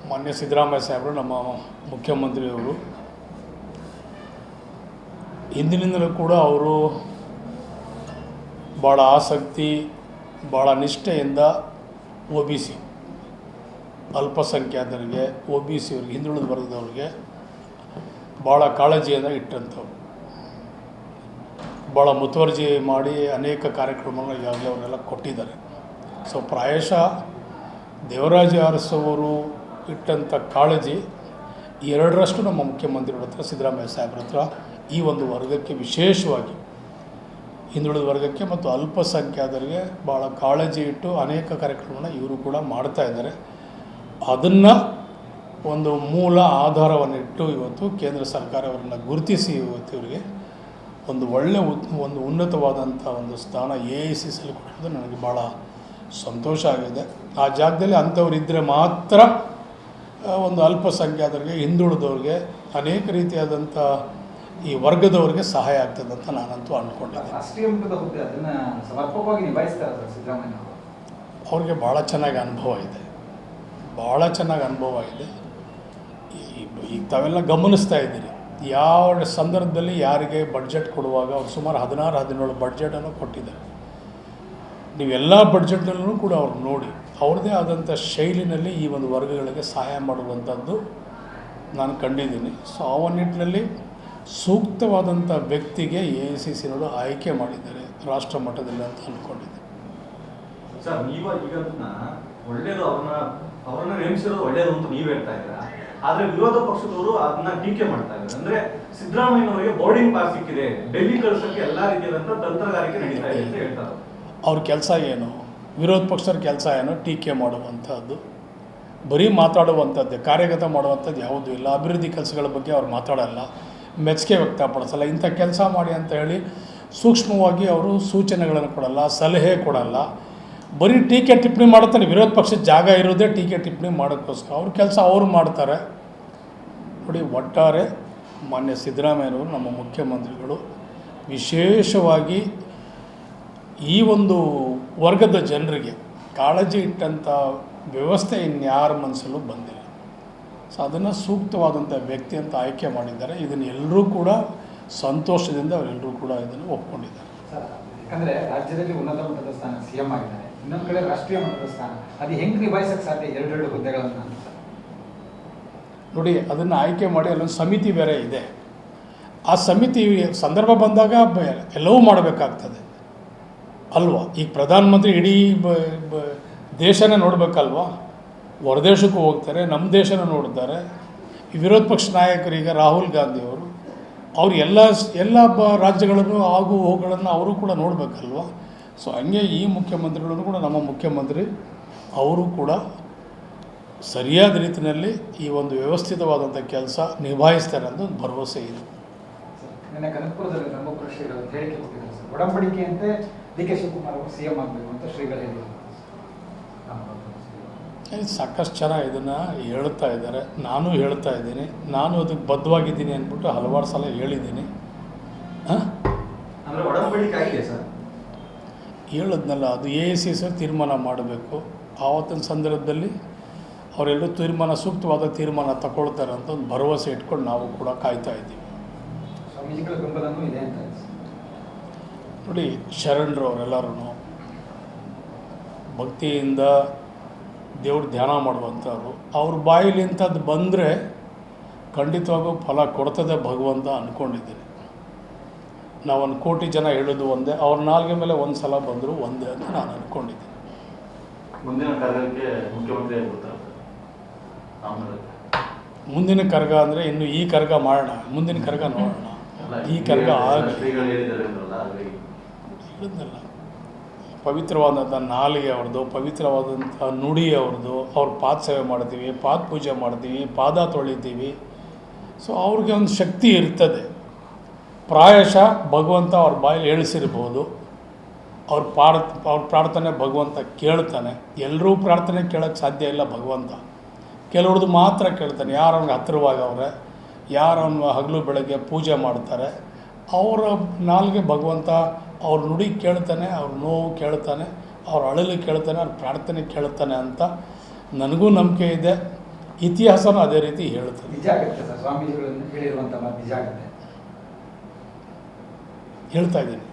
ಮಾನ್ಯ ಸಿದ್ದರಾಮಯ್ಯ ಸಾಹೇಬರು ನಮ್ಮ ಮುಖ್ಯಮಂತ್ರಿಯವರು ಹಿಂದಿನಿಂದಲೂ ಕೂಡ ಅವರು ಭಾಳ ಆಸಕ್ತಿ ಭಾಳ ನಿಷ್ಠೆಯಿಂದ OBC ಅಲ್ಪಸಂಖ್ಯಾತರಿಗೆ OBC ಅವ್ರಿಗೆ ಹಿಂದುಳಿದ ವರ್ಗದವ್ರಿಗೆ ಭಾಳ ಕಾಳಜಿಯನ್ನು ಇಟ್ಟಂಥವ್ರು, ಭಾಳ ಮುತುವರ್ಜಿ ಮಾಡಿ ಅನೇಕ ಕಾರ್ಯಕ್ರಮಗಳನ್ನ ಈಗಾಗಲೇ ಅವರೆಲ್ಲ ಕೊಟ್ಟಿದ್ದಾರೆ. ಸೊ ಪ್ರಾಯಶಃ ದೇವರಾಜ ಅರಸು ಅವರು ಇಟ್ಟಂಥ ಕಾಳಜಿ 2ರಷ್ಟು ನಮ್ಮ ಮುಖ್ಯಮಂತ್ರಿಗಳ ಹತ್ರ ಸಿದ್ದರಾಮಯ್ಯ ಸಾಹೇಬ್ರ ಹತ್ರ ಈ ಒಂದು ವರ್ಗಕ್ಕೆ ವಿಶೇಷವಾಗಿ ಹಿಂದುಳಿದ ವರ್ಗಕ್ಕೆ ಮತ್ತು ಅಲ್ಪಸಂಖ್ಯಾತರಿಗೆ ಭಾಳ ಕಾಳಜಿ ಇಟ್ಟು ಅನೇಕ ಕಾರ್ಯಕ್ರಮವನ್ನು ಇವರು ಕೂಡ ಮಾಡ್ತಾ ಇದ್ದಾರೆ. ಅದನ್ನು ಒಂದು ಮೂಲ ಆಧಾರವನ್ನಿಟ್ಟು ಇವತ್ತು ಕೇಂದ್ರ ಸರ್ಕಾರ ಅವರನ್ನು ಗುರುತಿಸಿ ಇವತ್ತು ಇವರಿಗೆ ಒಂದು ಒಳ್ಳೆಯ ಒಂದು ಉನ್ನತವಾದಂಥ ಒಂದು ಸ್ಥಾನ AICCಲ್ಲಿ ಕೊಟ್ಟಿದ್ದು ನನಗೆ ಭಾಳ ಸಂತೋಷ ಆಗಿದೆ. ಆ ಜಾಗದಲ್ಲಿ ಅಂಥವ್ರು ಇದ್ದರೆ ಮಾತ್ರ ಒಂದು ಅಲ್ಪಸಂಖ್ಯಾತರಿಗೆ ಹಿಂದುಳಿದವ್ರಿಗೆ ಅನೇಕ ರೀತಿಯಾದಂಥ ಈ ವರ್ಗದವ್ರಿಗೆ ಸಹಾಯ ಆಗ್ತದೆ ಅಂತ ನಾನಂತೂ ಅಂದ್ಕೊಂಡಿದ್ದೆ. ರಾಷ್ಟ್ರೀಯ ಮಟ್ಟದ ಹುದ್ದೆ ಅದನ್ನು ಸಮರ್ಪಕವಾಗಿ ನಿಭಾಯಿಸ್ತಾರೆ ಸಿದ್ದರಾಮಯ್ಯ. ಅವ್ರಿಗೆ ಭಾಳ ಚೆನ್ನಾಗಿ ಅನುಭವ ಇದೆ, ಭಾಳ ಚೆನ್ನಾಗಿ ಅನುಭವ ಇದೆ. ಈಗ ತಾವೆಲ್ಲ ಗಮನಿಸ್ತಾ ಇದ್ದೀರಿ ಯಾವ ಸಂದರ್ಭದಲ್ಲಿ ಯಾರಿಗೆ ಬಡ್ಜೆಟ್ ಕೊಡುವಾಗ ಅವ್ರು ಸುಮಾರು 16-17 ಬಡ್ಜೆಟನ್ನು ಕೊಟ್ಟಿದ್ದಾರೆ. ನೀವೆಲ್ಲ ಬಡ್ಜೆಟ್ನಲ್ಲೂ ಕೂಡ ಅವ್ರು ನೋಡಿ ಅವ್ರದ್ದೇ ಆದಂಥ ಶೈಲಿನಲ್ಲಿ ಈ ಒಂದು ವರ್ಗಗಳಿಗೆ ಸಹಾಯ ಮಾಡುವಂಥದ್ದು ನಾನು ಕಂಡಿದ್ದೀನಿ. ಸೊ ಆ ನಿಟ್ಟಿನಲ್ಲಿ ಸೂಕ್ತವಾದಂಥ ವ್ಯಕ್ತಿಗೆ AICCನವರು ಆಯ್ಕೆ ಮಾಡಿದ್ದಾರೆ ರಾಷ್ಟ್ರ ಮಟ್ಟದಲ್ಲಿ ಅಂತ ಅಂದ್ಕೊಂಡಿದ್ದೆ. ಸರ್ ಈಗ ಒಳ್ಳೇದು ಅವ್ರನ್ನ ನೇಮಿಸಿರೋದು ಒಳ್ಳೇದು ಅಂತ ನೀವು ಹೇಳ್ತಾ ಇದ್ದೀರಾ, ಆದರೆ ವಿರೋಧ ಪಕ್ಷದವರು ಅದನ್ನ ಟೀಕೆ ಮಾಡ್ತಾ ಇದ್ದಾರೆ. ಅಂದ್ರೆ ಸಿದ್ದರಾಮಯ್ಯನವರಿಗೆ ಬೋರ್ಡಿಂಗ್ ಪಾಸ್ ಸಿಕ್ಕಿದೆ, ಡೆಲ್ಲಿ ಕಳಿಸೋಕ್ಕೆ ಎಲ್ಲ ರೀತಿಯಾದಂಥ ತಂತ್ರಗಾರಿಕೆ ನಡೀತಾ ಇದೆ ಅಂತ ಹೇಳ್ತಾರೆ. ಅವ್ರ ಕೆಲಸ ಏನು, ವಿರೋಧ ಪಕ್ಷದ ಕೆಲಸ ಏನು? ಟೀಕೆ ಮಾಡುವಂಥದ್ದು, ಬರೀ ಮಾತಾಡುವಂಥದ್ದೇ, ಕಾರ್ಯಗತ ಮಾಡುವಂಥದ್ದು ಯಾವುದೂ ಇಲ್ಲ. ಅಭಿವೃದ್ಧಿ ಕೆಲಸಗಳ ಬಗ್ಗೆ ಅವ್ರು ಮಾತಾಡಲ್ಲ, ಮೆಚ್ಚುಗೆ ವ್ಯಕ್ತಪಡಿಸಲ್ಲ. ಇಂಥ ಕೆಲಸ ಮಾಡಿ ಅಂತ ಹೇಳಿ ಸೂಕ್ಷ್ಮವಾಗಿ ಅವರು ಸೂಚನೆಗಳನ್ನು ಕೊಡಲ್ಲ, ಸಲಹೆ ಕೊಡಲ್ಲ, ಬರೀ ಟೀಕೆ ಟಿಪ್ಪಣಿ ಮಾಡುತ್ತಾರೆ. ವಿರೋಧ ಪಕ್ಷದ ಜಾಗ ಇರೋದೇ ಟೀಕೆ ಟಿಪ್ಪಣಿ ಮಾಡೋಕ್ಕೋಸ್ಕರ. ಅವ್ರ ಕೆಲಸ ಅವ್ರು ಮಾಡ್ತಾರೆ. ನೋಡಿ, ಒಟ್ಟಾರೆ ಮಾನ್ಯ ಸಿದ್ದರಾಮಯ್ಯನವರು ನಮ್ಮ ಮುಖ್ಯಮಂತ್ರಿಗಳು ವಿಶೇಷವಾಗಿ ಈ ಒಂದು ವರ್ಗದ ಜನರಿಗೆ ಕಾಳಜಿ ಇಟ್ಟಂಥ ವ್ಯವಸ್ಥೆ ಇನ್ಯಾರ ಮನಸ್ಸಲ್ಲೂ ಬಂದಿಲ್ಲ. ಸೊ ಅದನ್ನು ಸೂಕ್ತವಾದಂಥ ವ್ಯಕ್ತಿ ಅಂತ ಆಯ್ಕೆ ಮಾಡಿದ್ದಾರೆ. ಇದನ್ನು ಎಲ್ಲರೂ ಕೂಡ ಸಂತೋಷದಿಂದ ಅವರೆಲ್ಲರೂ ಕೂಡ ಇದನ್ನು ಒಪ್ಕೊಂಡಿದ್ದಾರೆ. ಸರ್, ಯಾಕಂದರೆ ರಾಜ್ಯದಲ್ಲಿ ಉನ್ನತ ಮಟ್ಟದ ಸ್ಥಾನ CM ಆಗಿದ್ದಾರೆ, ಇನ್ನೊಂದು ಕಡೆ ರಾಷ್ಟ್ರೀಯ ಮಟ್ಟದ ಸ್ಥಾನ, ಅದು ಹೆಂಗೆ ನಿಭಾಯಿಸೋಕ್ಕೆ ಸಾಧ್ಯ? 2 ಹುದ್ದೆಗಳನ್ನು ನೋಡಿ, ಅದನ್ನು ಆಯ್ಕೆ ಮಾಡಿ ಅಲ್ಲೊಂದು ಸಮಿತಿ ಬೇರೆ ಇದೆ. ಆ ಸಮಿತಿ ಸಂದರ್ಭ ಬಂದಾಗ ಎಲ್ಲವೂ ಮಾಡಬೇಕಾಗ್ತದೆ ಅಲ್ವಾ? ಈಗ ಪ್ರಧಾನಮಂತ್ರಿ ಇಡೀ ದೇಶನೇ ನೋಡಬೇಕಲ್ವಾ? ಹೊರದೇಶಕ್ಕೂ ಹೋಗ್ತಾರೆ, ನಮ್ಮ ದೇಶನ ನೋಡ್ತಾರೆ. ಈ ವಿರೋಧ ಪಕ್ಷ ನಾಯಕರೀಗ ರಾಹುಲ್ ಗಾಂಧಿಯವರು ಅವರು ಎಲ್ಲ ರಾಜ್ಯಗಳನ್ನು ಆಗು ಹೋಗುಗಳನ್ನು ಅವರು ಕೂಡ ನೋಡಬೇಕಲ್ವ? ಸೊ ಹಂಗೆ ಈ ಮುಖ್ಯಮಂತ್ರಿಗಳನ್ನು ಕೂಡ ನಮ್ಮ ಮುಖ್ಯಮಂತ್ರಿ ಅವರು ಕೂಡ ಸರಿಯಾದ ರೀತಿಯಲ್ಲಿ ಈ ಒಂದು ವ್ಯವಸ್ಥಿತವಾದಂಥ ಕೆಲಸ ನಿಭಾಯಿಸ್ತಾರೆ ಅಂತ ಒಂದು ಭರವಸೆ ಇದೆ. ನಿನ್ನೆ ಕನಕಪುರದಲ್ಲಿ ರಂಭಪುರ ಶ್ರೀಗಳು ಹೇಳಿಕೆ ಕೊಟ್ಟಿದ್ದಾರೆ ಸರ್, ಒಡಂಬಡಿಕೆಯಂತೆ DK ಶಿವಕುಮಾರ್ ಅವರು CM ಆಗಬೇಕು ಅಂತ ಶ್ರೀಗಳು ಹೇಳಿದ್ದಾರೆ. ಸಾಕಷ್ಟು ಜನ ಇದನ್ನು ಹೇಳ್ತಾ ಇದ್ದಾರೆ, ನಾನು ಹೇಳ್ತಾ ಇದ್ದೀನಿ, ನಾನು ಅದಕ್ಕೆ ಬದ್ಧವಾಗಿದ್ದೀನಿ ಅಂದ್ಬಿಟ್ಟು ಹಲವಾರು ಸಲ ಹೇಳಿದ್ದೀನಿ. ಹೇಳಿದ್ನಲ್ಲ, ಅದು AICC ತೀರ್ಮಾನ ಮಾಡಬೇಕು. ಆವತ್ತಿನ ಸಂದರ್ಭದಲ್ಲಿ ಅವರೆಲ್ಲರೂ ಸೂಕ್ತವಾದ ತೀರ್ಮಾನ ತಗೊಳ್ತಾರೆ ಅಂತ ಒಂದು ಭರವಸೆ ಇಟ್ಕೊಂಡು ನಾವು ಕೂಡ ಕಾಯ್ತಾ ಇದ್ದೀವಿ. ಸ್ವಾಮೀಜಿಗಳ ಬೆಂಬಲನೂ ಇದೆ ಅಂತ ನೋಡಿ, ಶರಣರು ಅವರೆಲ್ಲರೂ ಭಕ್ತಿಯಿಂದ ದೇವ್ರ ಧ್ಯಾನ ಮಾಡುವಂಥವ್ರು. ಅವ್ರ ಬಾಯಲ್ಲಿ ಇಂಥದ್ದು ಬಂದರೆ ಖಂಡಿತವಾಗೂ ಫಲ ಕೊಡ್ತದೆ ಭಗವಂತ ಅಂದ್ಕೊಂಡಿದ್ದೀನಿ. ನಾವು 1 ಕೋಟಿ ಜನ ಹೇಳೋದು ಒಂದೇ, ಅವ್ರ ನಾಲ್ಗೆ ಮೇಲೆ ಒಂದು ಸಲ ಬಂದರೂ ಒಂದೇ ಅಂತ ನಾನು ಅಂದ್ಕೊಂಡಿದ್ದೀನಿ. ಮುಂದಿನ ಕಾರ್ಯಕ್ಕೆ ಮುಖ್ಯಮಂತ್ರಿ ಮುಂದಿನ ಕರ್ಗ ಅಂದರೆ ಇನ್ನು ಈ ಕರ್ಗ ಮಾಡೋಣ, ಮುಂದಿನ ಕರ್ಗ ನೋಡೋಣ. ಈ ಕರ್ಗ ಹೇಳಿದ್ನಲ್ಲ, ಪವಿತ್ರವಾದಂಥ ನಾಲಿಗೆ ಅವ್ರದ್ದು, ಪವಿತ್ರವಾದಂಥ ನುಡಿ ಅವ್ರದ್ದು. ಅವ್ರ ಪಾದ ಸೇವೆ ಮಾಡ್ತೀವಿ, ಪಾದ ಪೂಜೆ ಮಾಡ್ತೀವಿ, ಪಾದ ತೊಳಿತೀವಿ. ಸೊ ಅವ್ರಿಗೆ ಒಂದು ಶಕ್ತಿ ಇರ್ತದೆ. ಪ್ರಾಯಶಃ ಭಗವಂತ ಅವ್ರ ಬಾಯಲ್ಲಿ ಹೇಳಿಸಿರ್ಬೋದು. ಅವ್ರ ಪ್ರಾರ್ಥನೆ ಭಗವಂತ ಕೇಳ್ತಾನೆ. ಎಲ್ಲರೂ ಪ್ರಾರ್ಥನೆ ಕೇಳೋಕ್ಕೆ ಸಾಧ್ಯ ಇಲ್ಲ ಭಗವಂತ. ಕೆಲವ್ರದ್ದು ಮಾತ್ರ ಕೇಳ್ತಾನೆ. ಯಾರು ಅವ್ನಿಗೆ ಹತ್ತಿರವಾಗವ್ರೆ, ಯಾರು ಅವ್ನ ಹಗಲು ಬೆಳಗ್ಗೆ ಪೂಜೆ ಮಾಡ್ತಾರೆ, ಅವರ ನಾಲ್ಗೆ ಭಗವಂತ ಅವ್ರ ನುಡಿ ಕೇಳ್ತಾನೆ, ಅವ್ರ ನೋವು ಕೇಳ್ತಾನೆ, ಅವ್ರ ಅಳಲು ಕೇಳ್ತಾನೆ, ಅವ್ರ ಪ್ರಾರ್ಥನೆ ಕೇಳ್ತಾನೆ ಅಂತ ನನಗೂ ನಂಬಿಕೆ ಇದೆ. ಇತಿಹಾಸನೂ ಅದೇ ರೀತಿ ಹೇಳುತ್ತದೆ. ನಿಜ ಆಗುತ್ತೆ ಸರ್, ಸ್ವಾಮೀಜಿಗಳನ್ನು ಹೇಳಿರುವಂಥ ಮಾತು ನಿಜ ಆಗುತ್ತೆ. ಹೇಳ್ತಾ ಇದ್ದೀನಿ.